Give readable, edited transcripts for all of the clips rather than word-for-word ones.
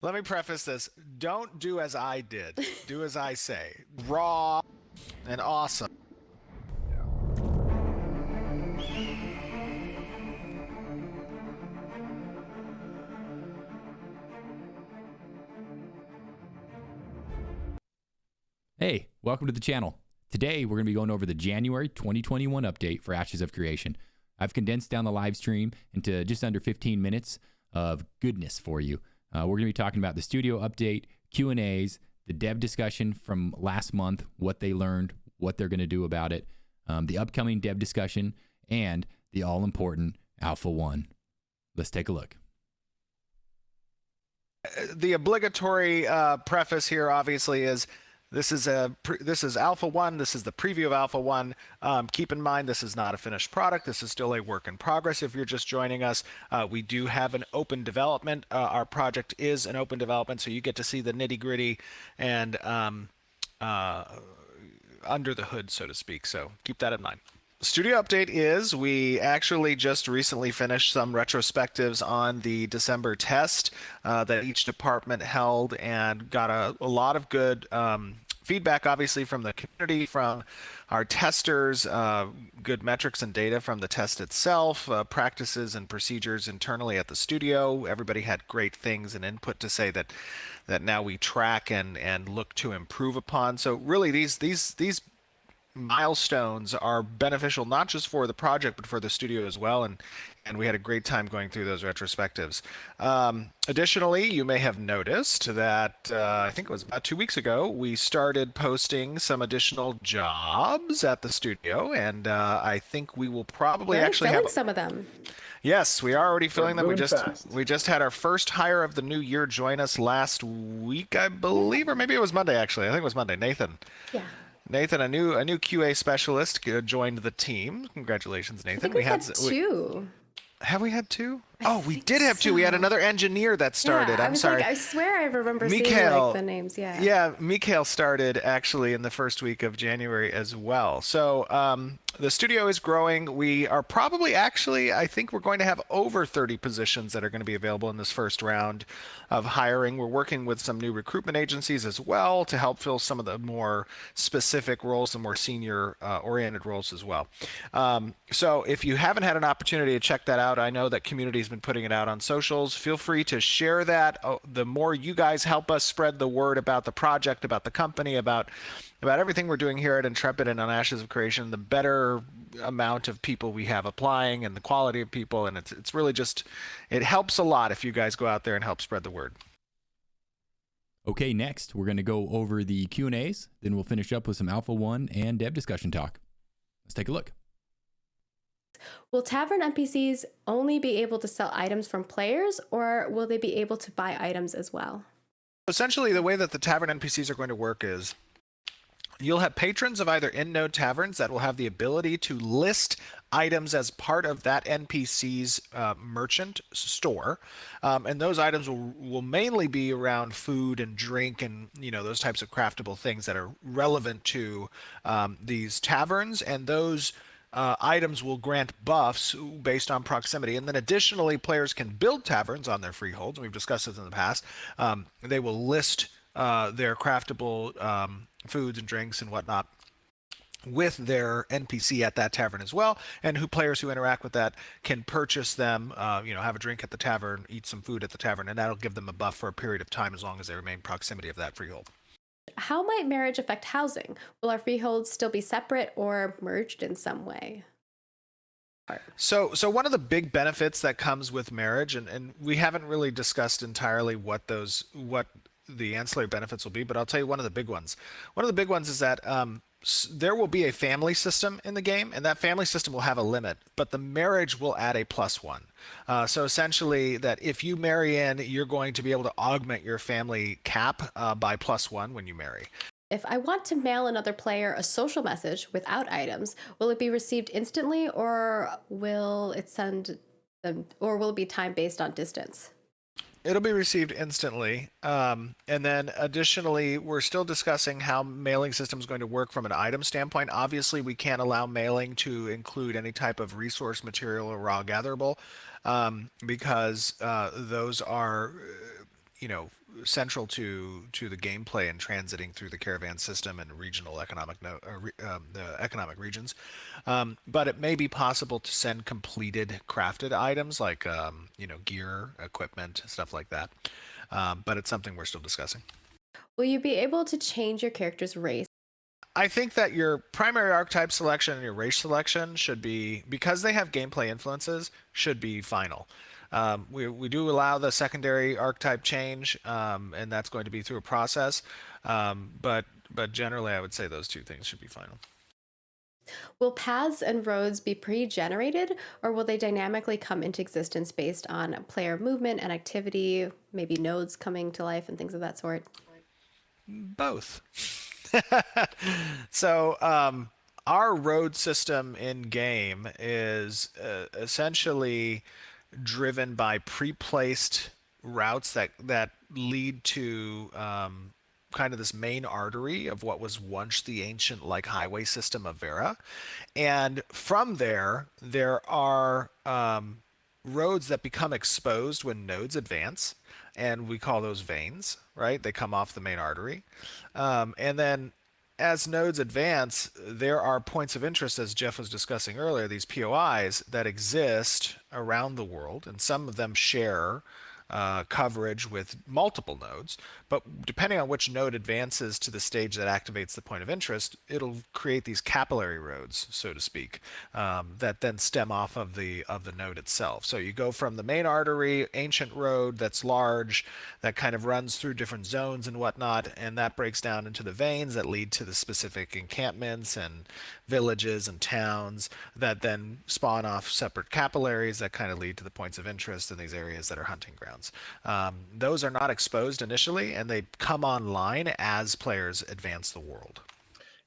Let me preface this. Don't do as I did. Do as I say. Raw and awesome. Hey, welcome to the channel. Today, we're going to be going over the January 2021 update for Ashes of Creation. I've condensed down the live stream into just under 15 minutes of goodness for you. We're going to be talking about the studio update, Q&As, the dev discussion from last month, what they learned, what they're going to do about it, the upcoming dev discussion, and the all-important Alpha 1. Let's take a look. The obligatory preface here, obviously, is this is Alpha 1. This is the preview of Alpha 1. Keep in mind, this is not a finished product. This is still a work in progress. If you're just joining us, we do have an open development. Our project is an open development, so you get to see the nitty gritty and under the hood, so to speak. So keep that in mind. Studio update is we actually just recently finished some retrospectives on the December test that each department held and got a lot of good feedback, obviously, from the community, from our testers, good metrics and data from the test itself, practices and procedures internally at the studio. Everybody had great things and input to say that now we track and look to improve upon. So really, these milestones are beneficial not just for the project but for the studio as well, and we had a great time going through those retrospectives. Additionally, you may have noticed that I think it was about 2 weeks ago we started posting some additional jobs at the studio, and I think we will probably actually have some of them. Yes, we are already filling them. Fast. We just had our first hire of the new year join us last week, I believe, or maybe it was Monday actually. I think it was Monday. Yeah. Nathan, a new QA specialist, joined the team. Congratulations, Nathan. I think we had two. Have we had two? I Oh, we think did have two. We had so. another engineer that started. Yeah, I'm sorry. I swear I remember seeing Mikhail, the names. Yeah. Yeah, Mikhail started actually in the first week of January as well. So the studio is growing. We are probably actually, I think we're going to have over 30 positions that are going to be available in this first round of hiring. We're working with some new recruitment agencies as well to help fill some of the more specific roles, the more senior oriented roles as well. So if you haven't had an opportunity to check that out, I know that community has been putting it out on socials. Feel free to share that. The more you guys help us spread the word about the project, about the company, about everything we're doing here at Intrepid and on Ashes of Creation, the better amount of people we have applying and the quality of people. And it's really just, it helps a lot if you guys go out there and help spread the word. Okay, next, we're going to go over the Q&As. Then we'll finish up with some Alpha 1 and dev discussion talk. Let's take a look. Will tavern NPCs only be able to sell items from players, or will they be able to buy items as well? Essentially, the way that the tavern NPCs are going to work is you'll have patrons of either in-node taverns that will have the ability to list items as part of that NPC's merchant store, and those items will mainly be around food and drink and those types of craftable things that are relevant to these taverns, and those items will grant buffs based on proximity. And then additionally, players can build taverns on their freeholds. We've discussed this in the past. They will list their craftable foods and drinks and whatnot with their NPC at that tavern as well, and players who interact with that can purchase them, have a drink at the tavern, eat some food at the tavern, and that'll give them a buff for a period of time as long as they remain proximity of that freehold. How might marriage affect housing? Will our freeholds still be separate or merged in some way? So one of the big benefits that comes with marriage, and we haven't really discussed entirely what the ancillary benefits will be, but I'll tell you one of the big ones. One of the big ones is that there will be a family system in the game, and that family system will have a limit, but the marriage will add a +1. So essentially, that if you marry in, you're going to be able to augment your family cap by +1 when you marry. If I want to mail another player a social message without items, will it be received instantly, or will it be time based on distance? It'll be received instantly. And then additionally, we're still discussing how mailing system is going to work from an item standpoint. Obviously, we can't allow mailing to include any type of resource material or raw gatherable because those are, central to the gameplay and transiting through the caravan system and regional the economic regions. But it may be possible to send completed crafted items like gear, equipment, stuff like that. But it's something we're still discussing. Will you be able to change your character's race? I think that your primary archetype selection and your race selection should be, because they have gameplay influences, should be final. We do allow the secondary archetype change, and that's going to be through a process. But generally, I would say those two things should be final. Will paths and roads be pre-generated, or will they dynamically come into existence based on player movement and activity, maybe nodes coming to life and things of that sort? Both. So our road system in game is essentially driven by pre-placed routes that lead to kind of this main artery of what was once the ancient like highway system of Vera. And from there are roads that become exposed when nodes advance, and we call those veins, right? They come off the main artery. And then as nodes advance, there are points of interest, as Jeff was discussing earlier, these POIs that exist around the world, and some of them share coverage with multiple nodes. But depending on which node advances to the stage that activates the point of interest, it'll create these capillary roads, so to speak, that then stem off of the node itself. So you go from the main artery, ancient road that's large, that kind of runs through different zones and whatnot, and that breaks down into the veins that lead to the specific encampments and villages and towns that then spawn off separate capillaries that kind of lead to the points of interest in these areas that are hunting grounds. Those are not exposed initially, and they come online as players advance the world.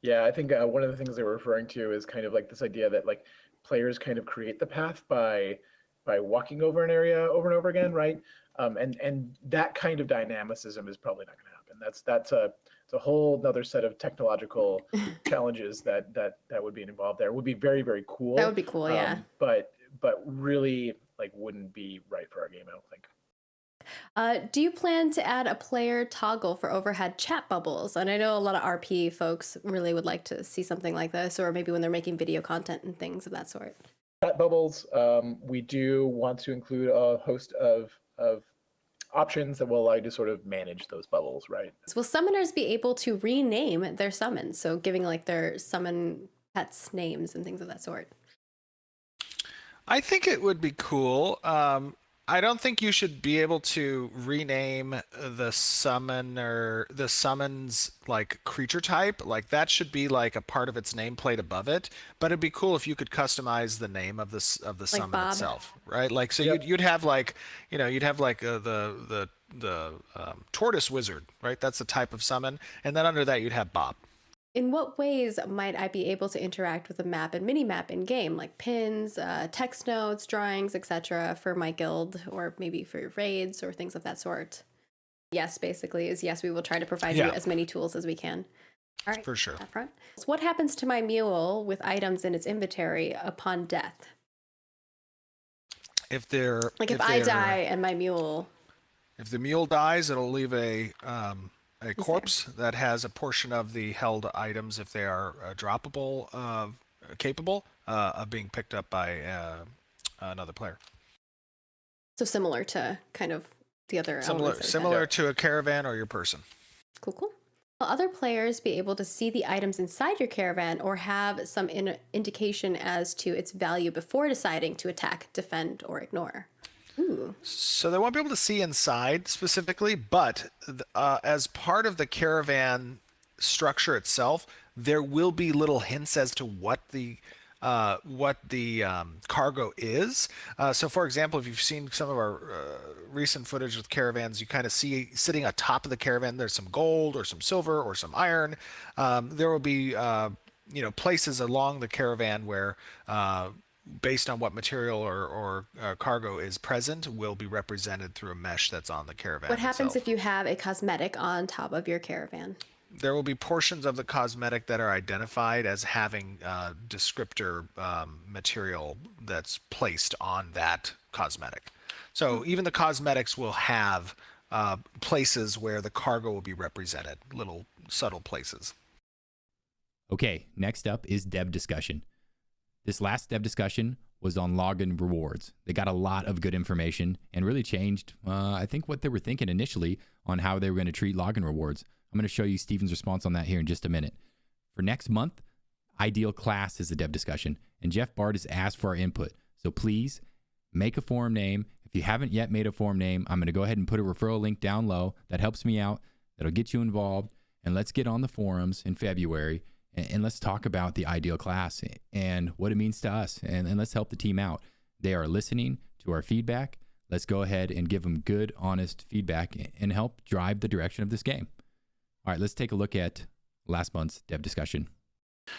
Yeah, I think one of the things they were referring to is kind of like this idea that like players kind of create the path by walking over an area over and over again, right? And that kind of dynamicism is probably not going to happen. That's a whole another set of technological challenges that would be involved there. It would be very, very cool. That would be cool, yeah. But really like wouldn't be right for our game, I don't think. Do you plan to add a player toggle for overhead chat bubbles? And I know a lot of RP folks really would like to see something like this, or maybe when they're making video content and things of that sort. Chat bubbles, we do want to include a host of options that will allow you to sort of manage those bubbles, right? Will summoners be able to rename their summons? So giving like their summon pets names and things of that sort. I think it would be cool. I don't think you should be able to rename the summons like creature type. Like that should be like a part of its nameplate above it. But it'd be cool if you could customize the name of the summon Bob. itself, right? Like so Yep. you'd have like the tortoise wizard, right? That's the type of summon, and then under that you'd have Bob. In what ways might I be able to interact with the map and mini-map in-game, like pins, text notes, drawings, etc. for my guild, or maybe for raids or things of that sort? Yes, basically, is yes, we will try to provide you as many tools as we can. All right, For sure. That front. So what happens to my mule with items in its inventory upon death? If they're Like if I die and my mule... If the mule dies, it'll leave a corpse that has a portion of the held items, if they are droppable, capable of being picked up by another player. So similar to kind of the other elements. Similar to a caravan or your person. Cool. Will other players be able to see the items inside your caravan or have some indication as to its value before deciding to attack, defend, or ignore? Ooh. So they won't be able to see inside specifically, but as part of the caravan structure itself, there will be little hints as to what the cargo is. So for example, if you've seen some of our recent footage with caravans, you kind of see sitting atop of the caravan, there's some gold or some silver or some iron. There will be places along the caravan where based on what material or cargo is present, will be represented through a mesh that's on the caravan. What happens itself. if you have a cosmetic on top of your caravan? There will be portions of the cosmetic that are identified as having descriptor material that's placed on that cosmetic. So even the cosmetics will have places where the cargo will be represented, little subtle places. Okay, next up is dev discussion. This last dev discussion was on login rewards. They got a lot of good information and really changed, I think, what they were thinking initially on how they were going to treat login rewards. I'm going to show you Steven's response on that here in just a minute. For next month, ideal class is the dev discussion, and Jeff Bard has asked for our input. So please make a forum name. If you haven't yet made a forum name, I'm going to go ahead and put a referral link down low. That helps me out. That'll get you involved. And let's get on the forums in February and let's talk about the ideal class and what it means to us. And let's help the team out. They are listening to our feedback. Let's go ahead and give them good, honest feedback and help drive the direction of this game. All right, let's take a look at last month's dev discussion.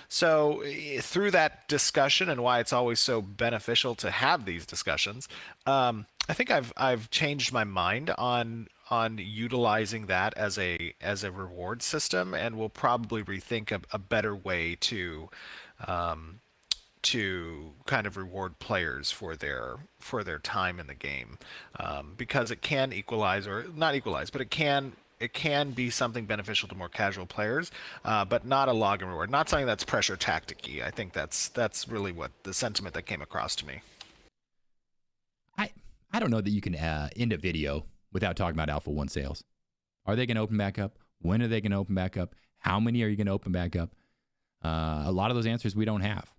So through that discussion and why it's always so beneficial to have these discussions, I think I've changed my mind on utilizing that as a reward system, and we'll probably rethink a better way to kind of reward players for their time in the game, because it can equalize, or not equalize, but it can be something beneficial to more casual players, but not a login reward, not something that's pressure tactic-y. I think that's really what the sentiment that came across to me. I don't know that you can end a video without talking about Alpha 1 sales. Are they going to open back up? When are they going to open back up? How many are you going to open back up? A lot of those answers we don't have.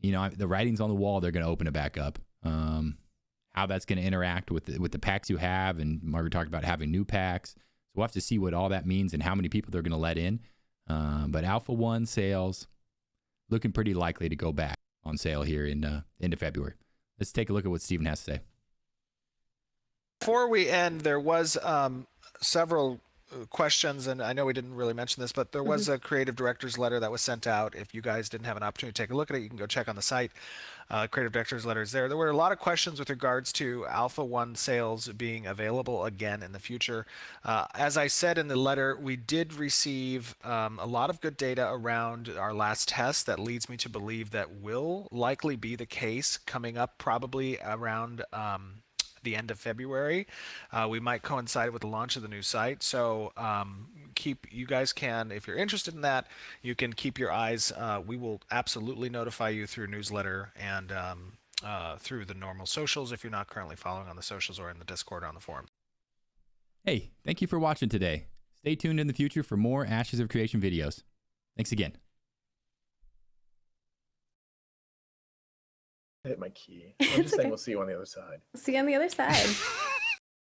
You know, the writing's on the wall. They're going to open it back up. How that's going to interact with the packs you have, and Margaret talked about having new packs. So we'll have to see what all that means and how many people they're going to let in. But Alpha 1 sales looking pretty likely to go back on sale here in into February. Let's take a look at what Steven has to say. Before we end, there was several questions, and I know we didn't really mention this, but there was a creative director's letter that was sent out. If you guys didn't have an opportunity to take a look at it, you can go check on the site. Creative director's letter is there. There were a lot of questions with regards to Alpha 1 sales being available again in the future. As I said in the letter, we did receive a lot of good data around our last test that leads me to believe that will likely be the case coming up probably around the end of February. We might coincide with the launch of the new site, so you guys can, if you're interested in that, you can keep your eyes. We will absolutely notify you through newsletter and through the normal socials if you're not currently following on the socials or in the Discord or on the forum. Hey, thank you for watching today. Stay tuned in the future for more Ashes of Creation videos. Thanks again. Hit my key. I'm just saying we'll see you on the other side. See you on the other side.